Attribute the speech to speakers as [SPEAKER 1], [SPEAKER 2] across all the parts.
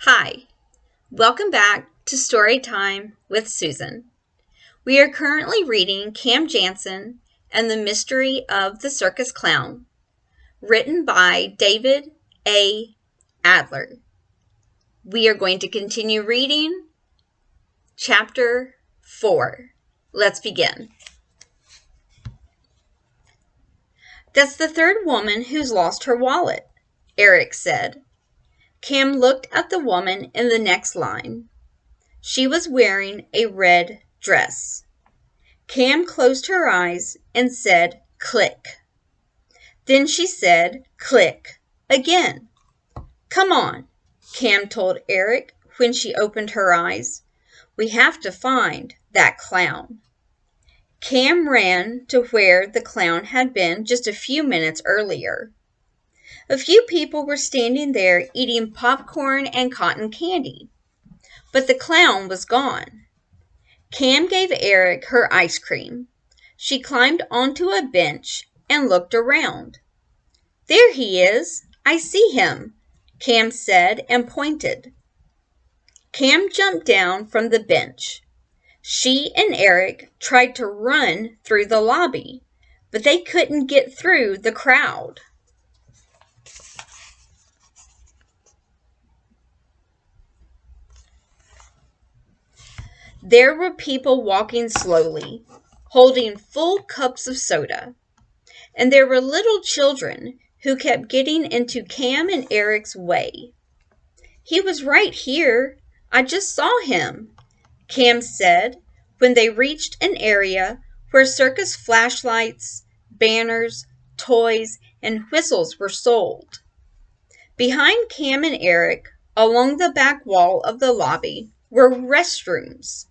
[SPEAKER 1] Hi, welcome back to Storytime with Susan. We are currently reading Cam Jansen and the Mystery of the Circus Clown, written by David A. Adler. We are going to continue reading Chapter 4. Let's begin. That's the third woman who's lost her wallet, Eric said. Cam looked at the woman in the next line. She was wearing a red dress. Cam closed her eyes and said, "Click." Then she said, "Click," again. "Come on," Cam told Eric when she opened her eyes. "We have to find that clown." Cam ran to where the clown had been just a few minutes earlier. A few people were standing there eating popcorn and cotton candy, but the clown was gone. Cam gave Eric her ice cream. She climbed onto a bench and looked around. "There he is. I see him," Cam said and pointed. Cam jumped down from the bench. She and Eric tried to run through the lobby, but they couldn't get through the crowd. There were people walking slowly, holding full cups of soda. And there were little children who kept getting into Cam and Eric's way. "He was right here. I just saw him," Cam said when they reached an area where circus flashlights, banners, toys, and whistles were sold. Behind Cam and Eric, along the back wall of the lobby, were restrooms.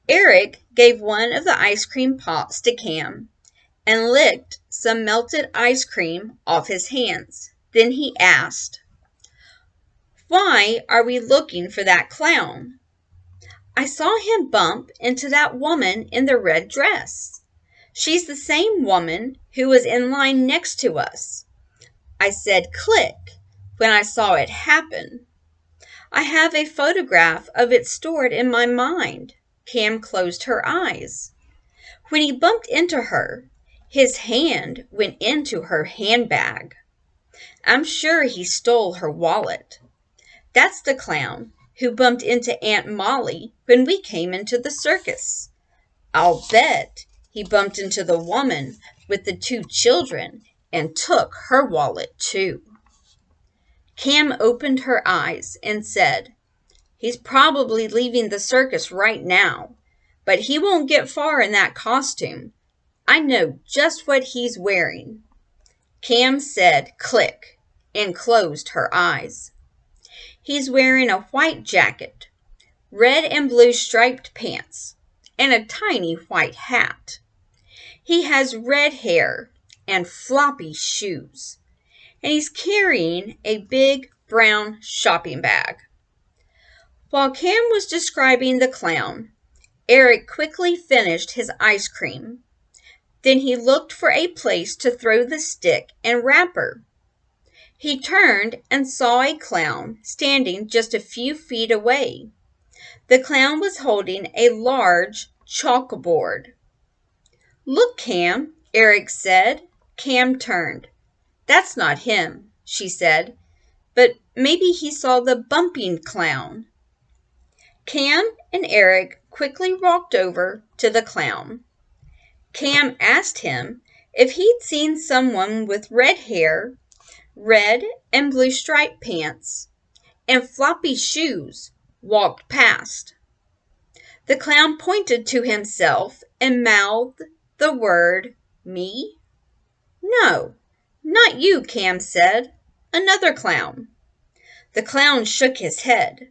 [SPEAKER 1] Eric gave one of the ice cream pops to Cam and licked some melted ice cream off his hands. Then he asked, "Why are we looking for that clown?" "I saw him bump into that woman in the red dress. She's the same woman who was in line next to us. I said 'click' when I saw it happen. I have a photograph of it stored in my mind." Cam closed her eyes. "When he bumped into her, his hand went into her handbag. I'm sure he stole her wallet. That's the clown who bumped into Aunt Molly when we came into the circus. I'll bet he bumped into the woman with the 2 children and took her wallet too." Cam opened her eyes and said, "He's probably leaving the circus right now, but he won't get far in that costume. I know just what he's wearing." Cam said, "Click," and closed her eyes. "He's wearing a white jacket, red and blue striped pants, and a tiny white hat. He has red hair and floppy shoes, and he's carrying a big brown shopping bag." While Cam was describing the clown, Eric quickly finished his ice cream. Then he looked for a place to throw the stick and wrapper. He turned and saw a clown standing just a few feet away. The clown was holding a large chalkboard. "Look, Cam," Eric said. Cam turned. "That's not him," she said, "but maybe he saw the bumping clown." Cam and Eric quickly walked over to the clown. Cam asked him if he'd seen someone with red hair, red and blue striped pants, and floppy shoes walked past. The clown pointed to himself and mouthed the word, "Me?" "No, not you," Cam said. "Another clown." The clown shook his head.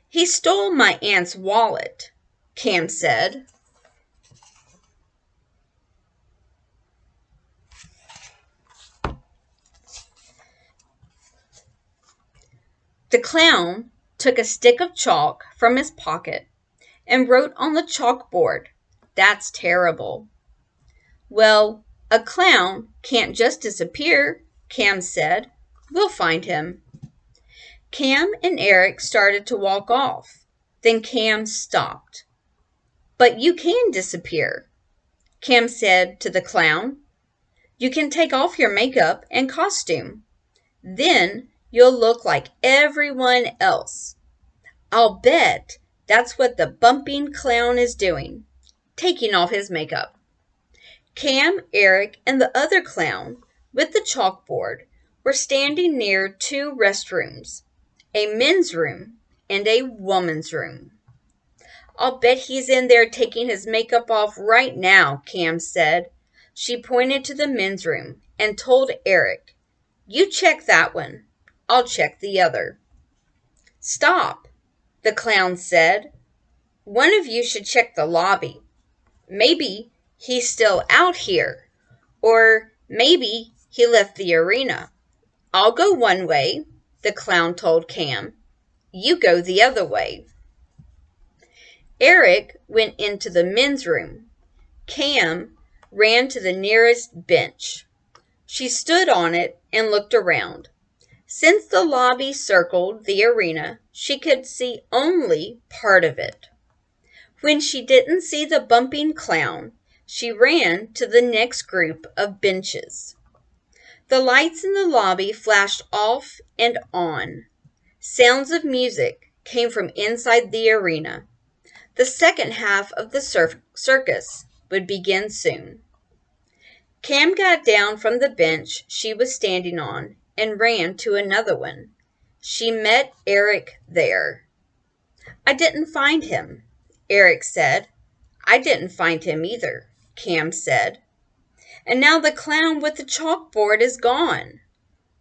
[SPEAKER 1] "He stole my aunt's wallet," Cam said. The clown took a stick of chalk from his pocket and wrote on the chalkboard, "That's terrible." "Well, a clown can't just disappear," Cam said. "We'll find him." Cam and Eric started to walk off. Then Cam stopped. "But you can disappear," Cam said to the clown. "You can take off your makeup and costume. Then you'll look like everyone else. I'll bet that's what the bumping clown is doing, taking off his makeup." Cam, Eric, and the other clown, with the chalkboard, were standing near two restrooms, a men's room and a woman's room. "I'll bet he's in there taking his makeup off right now," Cam said. She pointed to the men's room and told Eric, "You check that one. I'll check the other." "Stop," the clown said. "One of you should check the lobby. Maybe he's still out here, or maybe he left the arena." "I'll go one way," the clown told Cam. "You go the other way." Eric went into the men's room. Cam ran to the nearest bench. She stood on it and looked around. Since the lobby circled the arena, she could see only part of it. When she didn't see the bumping clown, she ran to the next group of benches. The lights in the lobby flashed off and on. Sounds of music came from inside the arena. The second half of the circus would begin soon. Cam got down from the bench she was standing on and ran to another one. She met Eric there. "I didn't find him," Eric said. "I didn't find him either," Cam said. "And now the clown with the chalkboard is gone.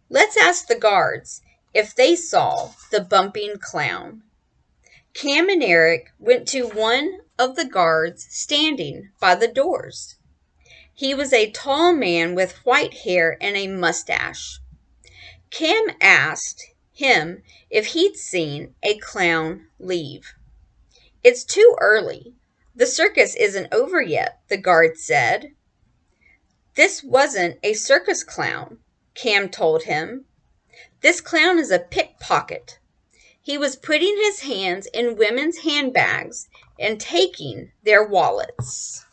[SPEAKER 1] Let's ask the guards if they saw the bumping clown." Cam and Eric went to one of the guards standing by the doors. He was a tall man with white hair and a mustache. Cam asked him if he'd seen a clown leave. "It's too early. The circus isn't over yet," the guard said. "This wasn't a circus clown," Cam told him. "This clown is a pickpocket. He was putting his hands in women's handbags and taking their wallets."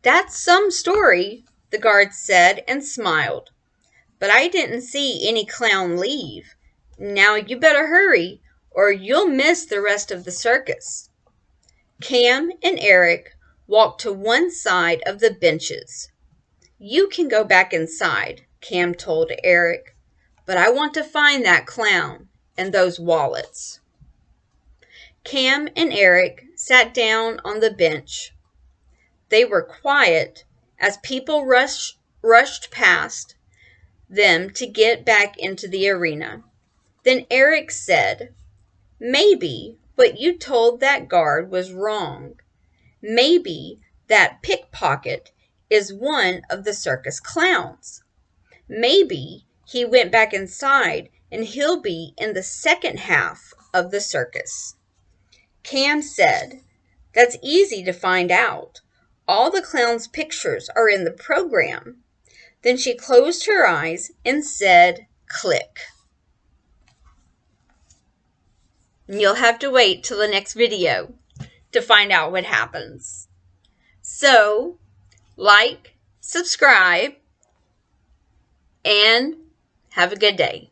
[SPEAKER 1] "That's some story," the guard said and smiled. "But I didn't see any clown leave. Now you better hurry, or you'll miss the rest of the circus." Cam and Eric walked to one side of the benches. "You can go back inside," Cam told Eric, "but I want to find that clown and those wallets." Cam and Eric sat down on the bench. They were quiet as people rushed past them to get back into the arena. Then Eric said, "Maybe what you told that guard was wrong. Maybe that pickpocket is one of the circus clowns. Maybe he went back inside and he'll be in the second half of the circus." Cam said, "That's easy to find out. All the clowns' pictures are in the program." Then she closed her eyes and said, "Click." You'll have to wait till the next video to find out what happens. So, like, subscribe, and have a good day.